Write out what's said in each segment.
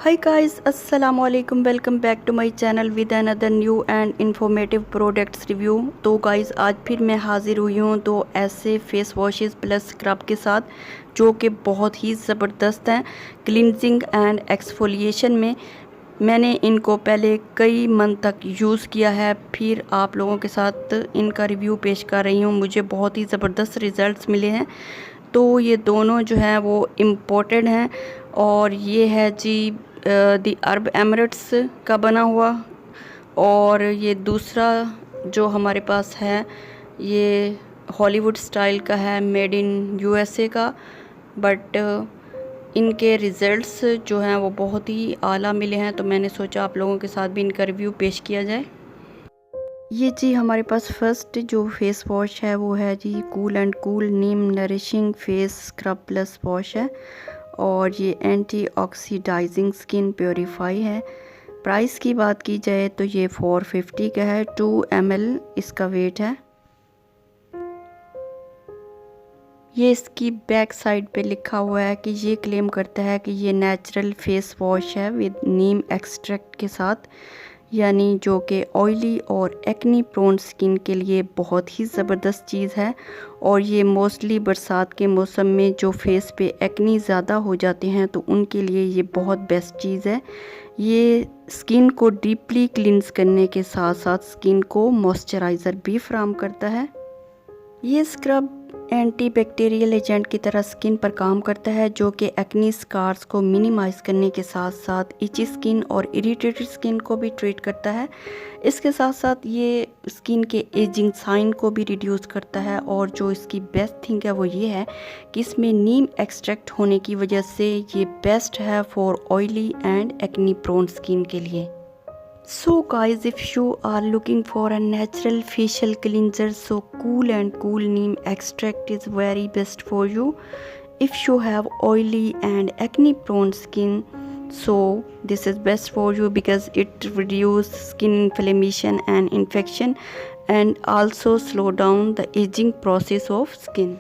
Hi guys, assalamu alaikum. Welcome back to my channel with another new and informative products review। तो guys आज फिर मैं हाजिर हुई हूँ तो ऐसे फेस वॉशेस प्लस स्क्रब के साथ जो कि बहुत ही ज़बरदस्त हैं क्लिनजिंग एंड एक्सफोलिएशन में। मैंने इनको पहले कई मंथ तक यूज़ किया है, फिर आप लोगों के साथ इनका रिव्यू पेश कर रही हूँ। मुझे बहुत ही ज़बरदस्त रिज़ल्ट्स मिले हैं। तो ये दोनों जो हैं वो इम्पोर्टेड हैं और ये है जी दी अरब एमिरेट्स का बना हुआ, और ये दूसरा जो हमारे पास है ये हॉलीवुड स्टाइल का है, मेड इन यूएसए का। बट इनके रिज़ल्ट्स जो हैं वो बहुत ही आला मिले हैं, तो मैंने सोचा आप लोगों के साथ भी इनका रिव्यू पेश किया जाए। ये जी हमारे पास फर्स्ट जो फेस वॉश है वो है जी cool and cool neem nourishing face scrub plus wash है, और ये एंटी ऑक्सीडाइजिंग स्किन प्योरीफाई है। प्राइस की बात की जाए तो ये 450 का है, 2 ml इसका वेट है। ये इसकी बैक साइड पे लिखा हुआ है कि ये क्लेम करता है कि ये नेचुरल फेस वॉश है विद नीम एक्सट्रैक्ट के साथ, यानी जो कि ऑयली और एक्नी प्रोन स्किन के लिए बहुत ही ज़बरदस्त चीज़ है। और ये मोस्टली बरसात के मौसम में जो फेस पे एक्नी ज़्यादा हो जाते हैं तो उनके लिए ये बहुत बेस्ट चीज़ है। ये स्किन को डीपली क्लींस करने के साथ साथ स्किन को मॉइस्चराइज़र भी फराहम करता है। ये स्क्रब एंटी बैक्टीरियल एजेंट की तरह स्किन पर काम करता है, जो कि एक्नी स्कार्स को मिनिमाइज़ करने के साथ साथ इची स्किन और इरिटेटेड स्किन को भी ट्रीट करता है। इसके साथ साथ ये स्किन के एजिंग साइन को भी रिड्यूस करता है, और जो इसकी बेस्ट थिंग है वो ये है कि इसमें नीम एक्सट्रैक्ट होने की वजह से ये बेस्ट है for oily and acne prone skin के लिए। So guys, if you are looking for a natural facial cleanser, so cool and cool neem extract is very best for you. If you have oily and acne prone skin, so this is best for you because it reduces skin inflammation and infection and also slow down the aging process of skin।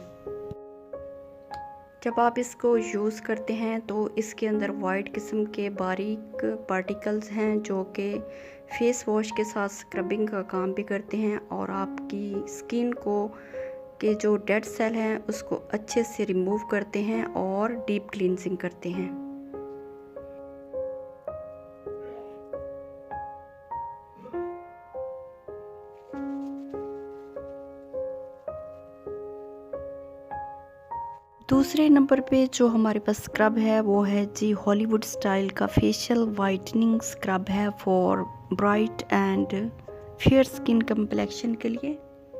जब आप इसको use करते हैं तो इसके अंदर white किस्म के बारीक पार्टिकल्स हैं जो कि फेस वॉश के साथ स्क्रबिंग का काम भी करते हैं, और आपकी स्किन को के जो डेड सेल हैं उसको अच्छे से रिमूव करते हैं और डीप क्लींजिंग करते हैं। दूसरे नंबर पे जो हमारे पास स्क्रब है वो है जी हॉलीवुड स्टाइल का फेशियल वाइटनिंग स्क्रब है for bright and fair skin complexion के लिए।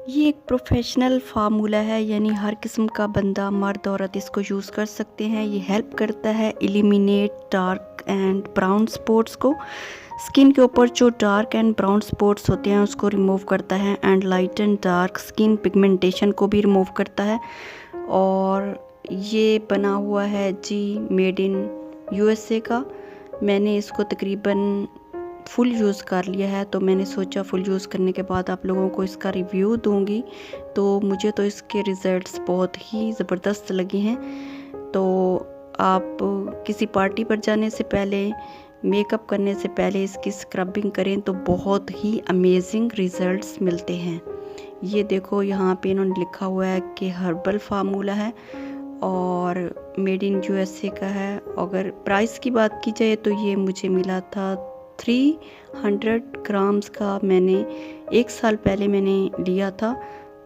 ये एक प्रोफेशनल फार्मूला है, यानी हर किस्म का बंदा मर्द औरत इसको यूज़ कर सकते हैं। ये हेल्प करता है eliminate dark and brown spots को, स्किन के ऊपर जो डार्क एंड ब्राउन स्पॉट्स होते हैं उसको रिमूव करता है, and light and dark skin pigmentation को भी रिमूव करता है। और ये बना हुआ है जी मेड इन यूएसए का। मैंने इसको तकरीबन फुल यूज़ कर लिया है, तो मैंने सोचा फुल यूज़ करने के बाद आप लोगों को इसका रिव्यू दूंगी। तो मुझे तो इसके रिज़ल्ट्स बहुत ही ज़बरदस्त लगे हैं। तो आप किसी पार्टी पर जाने से पहले, मेकअप करने से पहले इसकी स्क्रबिंग करें तो बहुत ही अमेजिंग रिज़ल्ट्स मिलते हैं। ये देखो यहाँ पे इन्होंने लिखा हुआ है कि हर्बल फार्मूला है और मेड इन यूएसए का है। अगर प्राइस की बात की जाए तो ये मुझे मिला था 300 ग्राम्स का। मैंने 1 साल पहले मैंने लिया था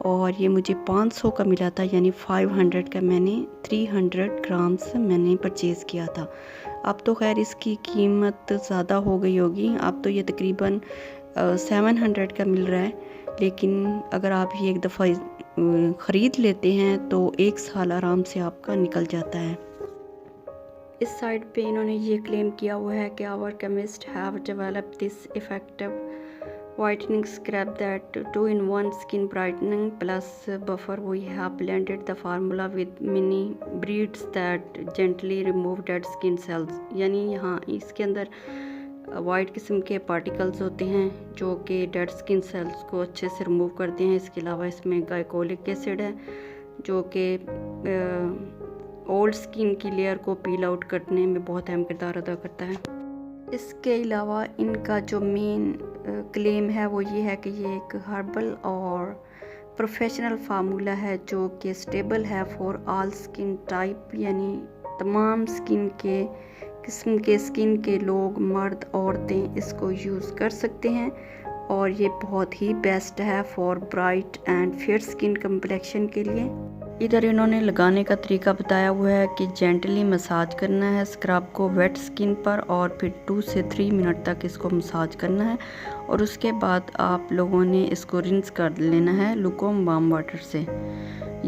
और ये मुझे 500 का मिला था, यानी 500 का मैंने 300 ग्राम्स मैंने परचेज़ किया था। अब तो खैर इसकी कीमत ज़्यादा हो गई होगी, अब तो ये तकरीबन 700 का मिल रहा है। लेकिन अगर आप ये एक दफ़ा ख़रीद लेते हैं तो 1 साल आराम से आपका निकल जाता है। इस साइड पे इन्होंने ये क्लेम किया हुआ है कि our chemist have developed this effective whitening scrub that 2-in-1 skin brightening plus buffer. We have blended the formula with mini beads that gently remove dead skin cells। यानी यहाँ इसके अंदर वाइट किस्म के पार्टिकल्स होते हैं जो कि डेड स्किन सेल्स को अच्छे से रिमूव करते हैं। इसके अलावा इसमें गाइकोलिक एसिड है जो कि ओल्ड स्किन की लेयर को पील आउट करने में बहुत अहम किरदार अदा करता है। इसके अलावा इनका जो मेन क्लेम है वो ये है कि ये एक हर्बल और प्रोफेशनल फार्मूला है जो कि स्टेबल है फॉर ऑल स्किन टाइप, यानी तमाम स्किन के किस्म के स्किन के लोग, मर्द औरतें इसको यूज़ कर सकते हैं और ये बहुत ही बेस्ट है for bright and fair skin complexion के लिए। इधर इन्होंने लगाने का तरीका बताया हुआ है कि जेंटली मसाज करना है स्क्रब को वेट स्किन पर और फिर 2 से 3 मिनट तक इसको मसाज करना है और उसके बाद आप लोगों ने इसको रिंस कर लेना है लुकोम वार्म वाटर से।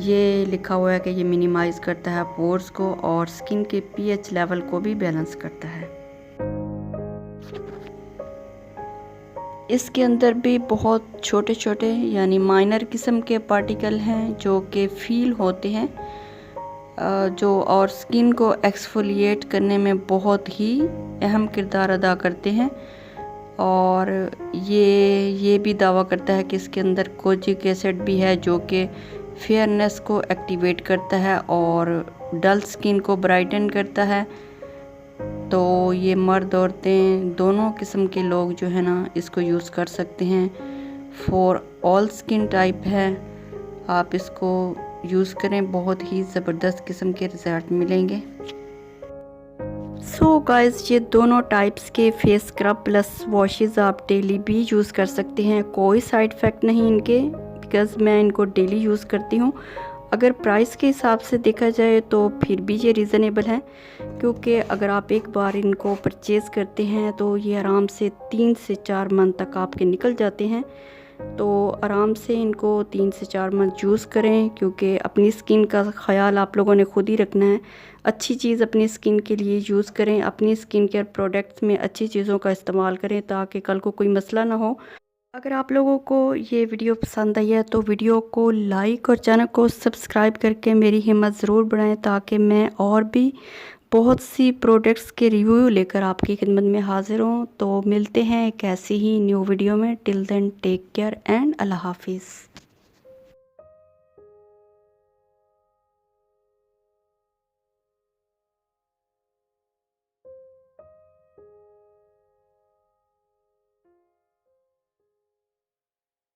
ये लिखा हुआ है कि ये मिनिमाइज़ करता है पोर्स को और स्किन के पीएच लेवल को भी बैलेंस करता है। इसके अंदर भी बहुत छोटे छोटे यानी माइनर किस्म के पार्टिकल हैं जो कि फील होते हैं जो और स्किन को एक्सफोलिएट करने में बहुत ही अहम किरदार अदा करते हैं। और ये भी दावा करता है कि इसके अंदर कोजिक एसिड भी है जो कि फेयरनेस को एक्टिवेट करता है और डल स्किन को ब्राइटन करता है। तो ये मर्द औरतें दोनों किस्म के लोग जो है ना इसको यूज़ कर सकते हैं, फॉर ऑल स्किन टाइप है। आप इसको यूज़ करें, बहुत ही ज़बरदस्त किस्म के रिजल्ट मिलेंगे। सो गाइस, ये दोनों टाइप्स के फेस स्क्रब प्लस वॉशेस आप डेली भी यूज़ कर सकते हैं, कोई साइड इफ़ेक्ट नहीं इनके, बिकॉज़ मैं इनको डेली यूज़ करती हूँ। अगर प्राइस के हिसाब से देखा जाए तो फिर भी ये रीज़नेबल है, क्योंकि अगर आप एक बार इनको परचेज़ करते हैं तो ये आराम से 3 से 4 मंथ तक आपके निकल जाते हैं। तो आराम से इनको 3 से 4 मंथ यूज़ करें, क्योंकि अपनी स्किन का ख़याल आप लोगों ने खुद ही रखना है। अच्छी चीज़ अपनी स्किन के लिए यूज़ करें, अपनी स्किन केयर प्रोडक्ट्स में अच्छी चीज़ों का इस्तेमाल करें ताकि कल को कोई मसला ना हो। अगर आप लोगों को ये वीडियो पसंद आई है तो वीडियो को लाइक और चैनल को सब्सक्राइब करके मेरी हिम्मत ज़रूर बढ़ाएं, ताकि मैं और भी बहुत सी प्रोडक्ट्स के रिव्यू लेकर आपकी खिदमत में हाजिर हूँ। तो मिलते हैं एक ऐसी ही न्यू वीडियो में। Till then take care and अल्लाह हाफिज़।